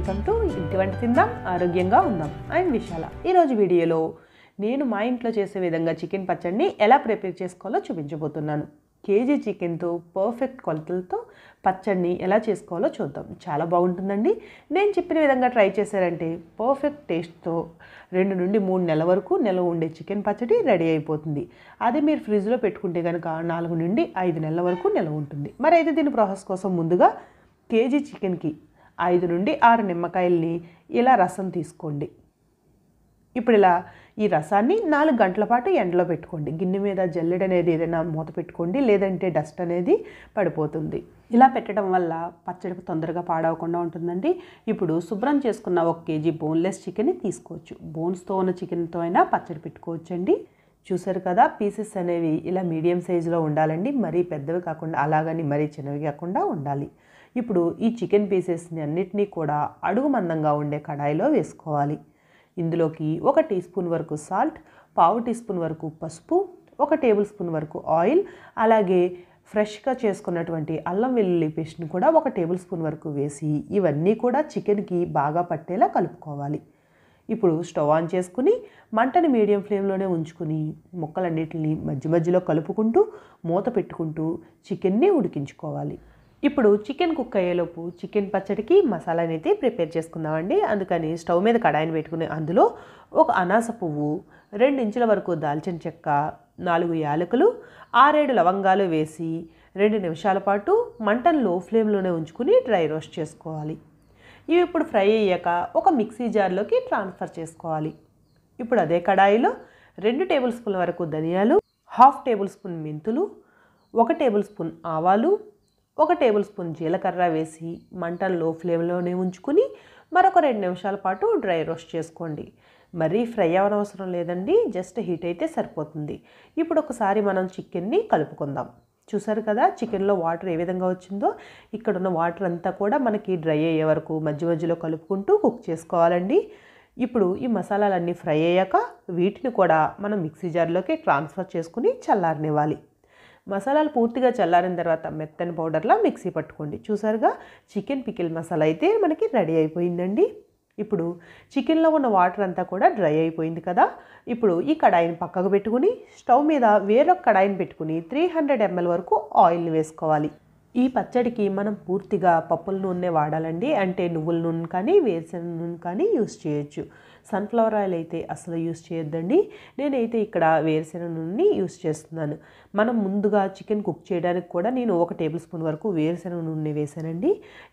Welcome to ఇంటి వంట తిందాం ఆరోగ్యంగా ఉందాం. ఐఎమ్ విశాల. ఈరోజు వీడియోలో నేను మా ఇంట్లో చేసే విధంగా చికెన్ పచ్చడిని ఎలా ప్రిపేర్ చేసుకోవాలో చూపించబోతున్నాను. కేజీ చికెన్తో పర్ఫెక్ట్ కొలతలతో పచ్చడిని ఎలా చేసుకోవాలో చూద్దాం. చాలా బాగుంటుందండి. నేను చెప్పిన విధంగా ట్రై చేశారంటే పర్ఫెక్ట్ టేస్ట్తో 2 నుండి 3 నెలల వరకు నిల్వ ఉండే చికెన్ పచ్చడి రెడీ అయిపోతుంది. అదే మీరు ఫ్రిడ్జ్లో పెట్టుకుంటే కనుక 4 నుండి 5 నెలల వరకు నిల్వ ఉంటుంది. మరి అయితే దీని ప్రాసెస్ కోసం ముందుగా కేజీ చికెన్కి 5 నుండి 6 నిమ్మకాయల్ని ఇలా రసం తీసుకోండి. ఇప్పుడు ఇలా ఈ రసాన్ని 4 గంటల పాటు ఎండలో పెట్టుకోండి. గిన్నె మీద జల్లెడ అనేది ఏదైనా మూత పెట్టుకోండి, లేదంటే డస్ట్ అనేది పడిపోతుంది. ఇలా పెట్టడం వల్ల పచ్చడి తొందరగా పాడవకుండా ఉంటుందండి. ఇప్పుడు శుభ్రం చేసుకున్న 1 కేజీ బోన్లెస్ చికెన్ని తీసుకోవచ్చు. బోన్స్తో ఉన్న చికెన్తో అయినా పచ్చడి పెట్టుకోవచ్చండి. చూసారు కదా, పీసెస్ అనేవి ఇలా మీడియం సైజులో ఉండాలండి. మరీ పెద్దవి కాకుండా, అలాగని మరీ చిన్నవి కాకుండా ఉండాలి. ఇప్పుడు ఈ చికెన్ పీసెస్ని అన్నిటినీ కూడా అడుగు మందంగా ఉండే కడాయిలో వేసుకోవాలి. ఇందులోకి 1 టీ స్పూన్ వరకు సాల్ట్, 1/2 టీ స్పూన్ వరకు పసుపు, 1 టేబుల్ స్పూన్ వరకు ఆయిల్, అలాగే ఫ్రెష్గా చేసుకున్నటువంటి అల్లం వెల్లుల్లి పేస్ట్ని కూడా 1 టేబుల్ స్పూన్ వరకు వేసి ఇవన్నీ కూడా చికెన్కి బాగా పట్టేలా కలుపుకోవాలి. ఇప్పుడు స్టవ్ ఆన్ చేసుకుని మంటని మీడియం ఫ్లేమ్లోనే ఉంచుకుని ముక్కలన్నిటిని మధ్య మధ్యలో కలుపుకుంటూ మూత పెట్టుకుంటూ చికెన్ని ఉడికించుకోవాలి. ఇప్పుడు చికెన్ కుక్ అయ్యేలోపు చికెన్ పచ్చడికి మసాలాని అయితే ప్రిపేర్ చేసుకుందామండి. అందుకని స్టవ్ మీద కడాయిని పెట్టుకుని అందులో 1 అనాస పువ్వు, 2 ఇంచుల వరకు దాల్చిన చెక్క, 4 యాలకులు, 6-7 లవంగాలు వేసి 2 నిమిషాల పాటు మంటను లో ఫ్లేమ్లోనే ఉంచుకుని డ్రై రోస్ట్ చేసుకోవాలి. ఇవి ఇప్పుడు ఫ్రై అయ్యాక ఒక మిక్సీ జార్లోకి ట్రాన్స్ఫర్ చేసుకోవాలి. ఇప్పుడు అదే కడాయిలో 2 టేబుల్ స్పూన్ల వరకు ధనియాలు, 1/2 టేబుల్ స్పూన్ మెంతులు, 1 టేబుల్ స్పూన్ ఆవాలు, 1 టేబుల్ స్పూన్ జీలకర్ర వేసి మంటను లో ఫ్లేమ్లోనే ఉంచుకుని మరొక 2 నిమిషాల పాటు డ్రై రోస్ట్ చేసుకోండి. మరీ ఫ్రై అవ్వనవసరం లేదండి, జస్ట్ హీట్ అయితే సరిపోతుంది. ఇప్పుడు ఒకసారి మనం చికెన్ని కలుపుకుందాం. చూసారు కదా, చికెన్లో వాటర్ ఏ విధంగా వచ్చిందో. ఇక్కడున్న వాటర్ అంతా కూడా మనకి డ్రై అయ్యే వరకు మధ్య మధ్యలో కలుపుకుంటూ కుక్ చేసుకోవాలండి. ఇప్పుడు ఈ మసాలాలన్నీ ఫ్రై అయ్యాక వీటిని కూడా మనం మిక్సీ జార్లోకి ట్రాన్స్ఫర్ చేసుకుని చల్లారనివ్వాలి. మసాలాలు పూర్తిగా చల్లారిన తర్వాత మెత్తని పౌడర్లా మిక్సీ పట్టుకోండి. చూసారుగా, చికెన్ పికిల్ మసాలా అయితే మనకి రెడీ అయిపోయిందండి. ఇప్పుడు చికెన్లో ఉన్న వాటర్ అంతా కూడా డ్రై అయిపోయింది కదా. ఇప్పుడు ఈ కడాయిని పక్కకు పెట్టుకుని స్టవ్ మీద వేరొక కడాయిని పెట్టుకుని 300 ml వరకు ఆయిల్ని వేసుకోవాలి. ఈ పచ్చడికి మనం పూర్తిగా పప్పుల నూనె వాడాలండి. అంటే నువ్వుల నూనె కానీ వేరుశనగ నూనె కానీ యూస్ చేయొచ్చు. సన్ఫ్లవర్ ఆయిల్ అయితే అసలు యూస్ చేయొద్దండి. నేనైతే ఇక్కడ వేరుశనగ నూనెని యూస్ చేస్తున్నాను. మనం ముందుగా చికెన్ కుక్ చేయడానికి కూడా నేను 1 టేబుల్ స్పూన్ వరకు వేరుశనగ నూనె వేసానండి.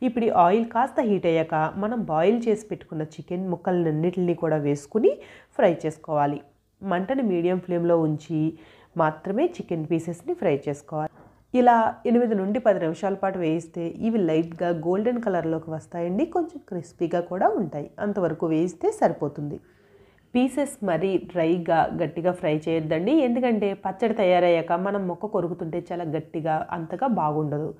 ఇప్పుడు ఆయిల్ కాస్త హీట్ అయ్యాక మనం బాయిల్ చేసి పెట్టుకున్న చికెన్ ముక్కలన్నిటిని కూడా వేసుకుని ఫ్రై చేసుకోవాలి. మంటని మీడియం ఫ్లేమ్లో ఉంచి మాత్రమే చికెన్ పీసెస్ని ఫ్రై చేసుకోవాలి. ఇలా 8 నుండి 10 నిమిషాల పాటు వేయిస్తే ఇవి లైట్గా గోల్డెన్ కలర్లోకి వస్తాయండి. కొంచెం క్రిస్పీగా కూడా ఉంటాయి. అంతవరకు వేయిస్తే సరిపోతుంది. పీసెస్ మరీ డ్రైగా గట్టిగా ఫ్రై చేయొద్దండి. ఎందుకంటే పచ్చడి తయారయ్యాక మనం ముక్క కొరుకుతుంటే చాలా గట్టిగా అంతగా బాగుండదు.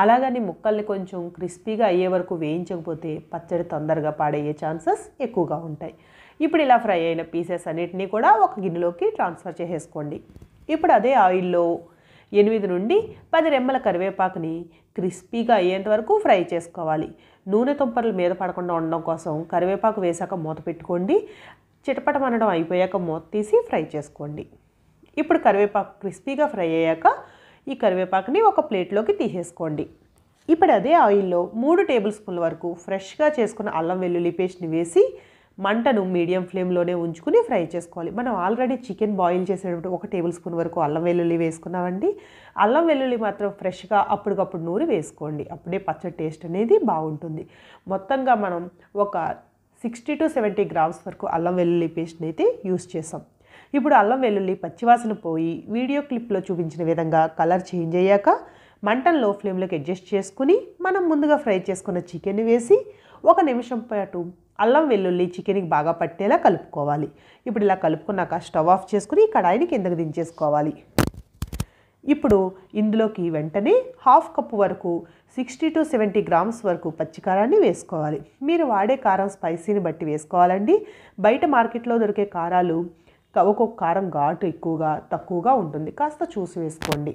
అలాగని ముక్కల్ని కొంచెం క్రిస్పీగా అయ్యే వరకు వేయించకపోతే పచ్చడి తొందరగా పాడయ్యే ఛాన్సెస్ ఎక్కువగా ఉంటాయి. ఇప్పుడు ఇలా ఫ్రై అయిన పీసెస్ అన్నిటినీ కూడా ఒక గిన్నెలోకి ట్రాన్స్ఫర్ చేసేసుకోండి. ఇప్పుడు అదే ఆయిల్లో 8 నుండి 10 రెమ్మల కరివేపాకుని క్రిస్పీగా అయ్యేంత వరకు ఫ్రై చేసుకోవాలి. నూనె తుంపర్లు మీద పడకుండా ఉండడం కోసం కరివేపాకు వేసాక మూత పెట్టుకోండి. చిటపటమనడం అయిపోయాక మూత తీసి ఫ్రై చేసుకోండి. ఇప్పుడు కరివేపాకు క్రిస్పీగా ఫ్రై అయ్యాక ఈ కరివేపాకుని ఒక ప్లేట్లోకి తీసేసుకోండి. ఇప్పుడు అదే ఆయిల్లో 3 టేబుల్ స్పూన్ల వరకు ఫ్రెష్గా చేసుకున్న అల్లం వెల్లుల్లి పేస్ట్ని వేసి మంటను మీడియం ఫ్లేమ్లోనే ఉంచుకుని ఫ్రై చేసుకోవాలి. మనం ఆల్రెడీ చికెన్ బాయిల్ చేసేటప్పుడు 1 టేబుల్ స్పూన్ వరకు అల్లం వెల్లుల్లి వేసుకున్నామండి. అల్లం వెల్లుల్లి మాత్రం ఫ్రెష్గా అప్పటికప్పుడు నూరి వేసుకోండి. అప్పుడే పచ్చడి టేస్ట్ అనేది బాగుంటుంది. మొత్తంగా మనం ఒక 60 to 70 గ్రామ్స్ వరకు అల్లం వెల్లుల్లి పేస్ట్ని అయితే యూస్ చేసాం. ఇప్పుడు అల్లం వెల్లుల్లి పచ్చివాసన పోయి వీడియో క్లిప్లో చూపించిన విధంగా కలర్ చేంజ్ అయ్యాక మంటను లో ఫ్లేమ్లోకి అడ్జస్ట్ చేసుకుని మనం ముందుగా ఫ్రై చేసుకున్న చికెన్ వేసి 1 నిమిషం పాటు అల్లం వెల్లుల్లి చికెన్కి బాగా పట్టేలా కలుపుకోవాలి. ఇప్పుడు ఇలా కలుపుకున్నాక స్టవ్ ఆఫ్ చేసుకుని కడాయిని కిందకు దించేసుకోవాలి. ఇప్పుడు ఇందులోకి వెంటనే 1/2 కప్పు వరకు 60 to 70 గ్రామ్స్ వరకు పచ్చికారాన్ని వేసుకోవాలి. మీరు వాడే కారం స్పైసీని బట్టి వేసుకోవాలండి. బయట మార్కెట్లో దొరికే కారాలు ఒక్కొక్క కారం ఘాటు ఎక్కువగా తక్కువగా ఉంటుంది, కాస్త చూసి వేసుకోండి.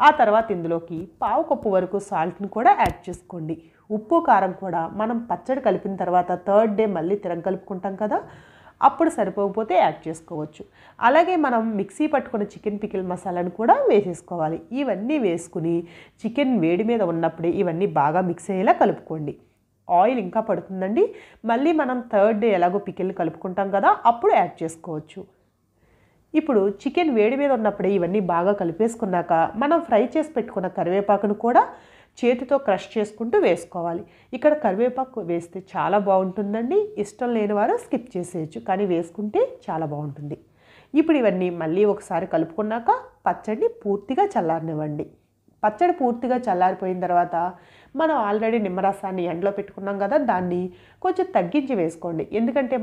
ఆ తర్వాత ఇందులోకి పావు కప్పు వరకు సాల్ట్ని కూడా యాడ్ చేసుకోండి. ఉప్పు కారం కూడా మనం పచ్చడి కలిపిన తర్వాత థర్డ్ డే మళ్ళీ తిరగలుపుకుంటాం కదా, అప్పుడు సరిపోకపోతే యాడ్ చేసుకోవచ్చు. అలాగే మనం మిక్సీ పట్టుకున్న చికెన్ పికిల్ మసాలాను కూడా వేసేసుకోవాలి. ఇవన్నీ వేసుకుని చికెన్ వేడి మీద ఉన్నప్పుడే ఇవన్నీ బాగా మిక్స్ అయ్యేలా కలుపుకోండి. ఆయిల్ ఇంకా పడుతుందండి, మళ్ళీ మనం థర్డ్ డే ఎలాగో పికిల్ కలుపుకుంటాం కదా, అప్పుడు యాడ్ చేసుకోవచ్చు. ఇప్పుడు చికెన్ వేడి మీద ఉన్నప్పుడే ఇవన్నీ బాగా కలిపేసుకున్నాక మనం ఫ్రై చేసి పెట్టుకున్న కరివేపాకును కూడా చేతితో క్రష్ చేసుకుంటూ వేసుకోవాలి. ఇక్కడ కరివేపాకు వేస్తే చాలా బాగుంటుందండి, ఇష్టం లేని వారు స్కిప్ చేసేయచ్చు, కానీ వేసుకుంటే చాలా బాగుంటుంది. ఇప్పుడు ఇవన్నీ మళ్ళీ ఒకసారి కలుపుకున్నాక పచ్చడిని పూర్తిగా చల్లారనివ్వండి. పచ్చడి పూర్తిగా చల్లారిపోయిన తర్వాత మనం ఆల్రెడీ నిమ్మరసాన్ని ఎండలో పెట్టుకున్నాం కదా, దాన్ని కొంచెం తగ్గించి వేసుకోండి. ఎందుకంటే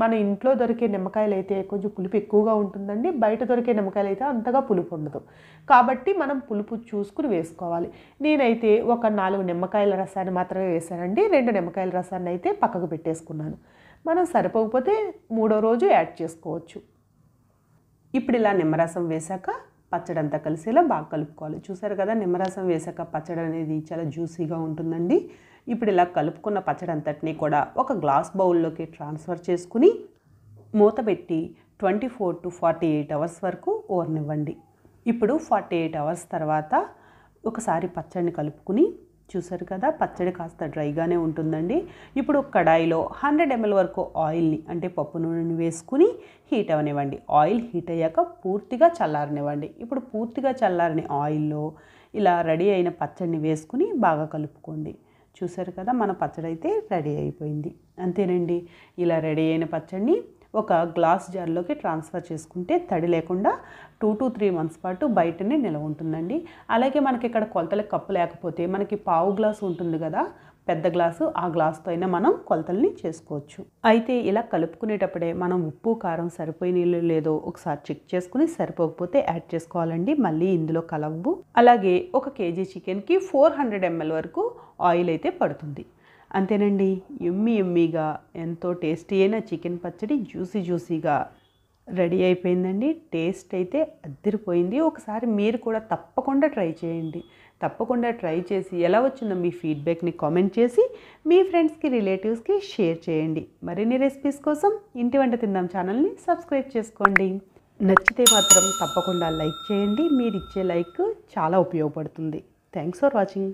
మన ఇంట్లో దొరికే నిమ్మకాయలు అయితే కొంచెం పులుపు ఎక్కువగా ఉంటుందండి, బయట దొరికే నిమ్మకాయలు అయితే అంతగా పులుపు ఉండదు. కాబట్టి మనం పులుపు చూసుకుని వేసుకోవాలి. నేనైతే ఒక 4 నిమ్మకాయల రసాన్ని మాత్రమే వేసానండి, 2 నిమ్మకాయల రసాన్ని అయితే పక్కకు పెట్టేసుకున్నాను. మనం సరిపోకపోతే 3వ రోజు యాడ్ చేసుకోవచ్చు. ఇప్పుడు ఇలా నిమ్మరసం వేశాక పచ్చడి అంతా కలిసేలా బాగా కలుపుకోవాలి. చూసారు కదా, నిమ్మరసం వేసాక పచ్చడి అనేది చాలా జ్యూసీగా ఉంటుందండి. ఇప్పుడు ఇలా కలుపుకున్న పచ్చడి అంతటినీ కూడా ఒక గ్లాస్ బౌల్లోకి ట్రాన్స్ఫర్ చేసుకుని మూత పెట్టి 24 to 48 అవర్స్ వరకు ఊరనివ్వండి. ఇప్పుడు 48 అవర్స్ తర్వాత ఒకసారి పచ్చడిని కలుపుకుని చూసారు కదా, పచ్చడి కాస్త డ్రైగానే ఉంటుందండి. ఇప్పుడు కడాయిలో 100 ml వరకు ఆయిల్ని అంటే పప్పు నూనెని వేసుకుని హీట్ అవనివ్వండి. ఆయిల్ హీట్ అయ్యాక పూర్తిగా చల్లారనివ్వండి. ఇప్పుడు పూర్తిగా చల్లారని ఆయిల్లో ఇలా రెడీ అయిన పచ్చడిని వేసుకుని బాగా కలుపుకోండి. చూసారు కదా, మన పచ్చడి అయితే రెడీ అయిపోయింది. అంతేనండి, ఇలా రెడీ అయిన పచ్చడిని ఒక గ్లాస్ జార్లోకి ట్రాన్స్ఫర్ చేసుకుంటే తడి లేకుండా 2 to 3 మంత్స్ పాటు బయటనే నిల్వ ఉంటుందండి. అలాగే మనకి ఇక్కడ కొలతల కప్పు లేకపోతే మనకి పావు గ్లాసు ఉంటుంది కదా, పెద్ద గ్లాసు, ఆ గ్లాస్తో అయినా మనం కొలతల్ని చేసుకోవచ్చు. అయితే ఇలా కలుపుకునేటప్పుడే మనం ఉప్పు కారం సరిపోయిన లేదో ఒకసారి చెక్ చేసుకుని సరిపోకపోతే యాడ్ చేసుకోవాలండి, మళ్ళీ ఇందులో కలవు. అలాగే 1 kg చికెన్కి 400 ml వరకు ఆయిల్ అయితే పడుతుంది. అంతేనండి, ఎమ్మీగా ఎంతో టేస్టీ అయిన చికెన్ పచ్చడి జ్యూసీగా రెడీ అయిపోయిందండి. టేస్ట్ అయితే అదిరిపోయింది. ఒకసారి మీరు కూడా తప్పకుండా ట్రై చేయండి. తప్పకుండా ట్రై చేసి ఎలా వచ్చిందో మీ ఫీడ్బ్యాక్ని కామెంట్ చేసి మీ ఫ్రెండ్స్కి రిలేటివ్స్కి షేర్ చేయండి. మరిన్ని రెసిపీస్ కోసం ఇంటి వంట తిందాం ఛానల్ని సబ్స్క్రైబ్ చేసుకోండి. నచ్చితే మాత్రం తప్పకుండా లైక్ చేయండి. మీరు ఇచ్చే లైక్ చాలా ఉపయోగపడుతుంది. Thanks for watching.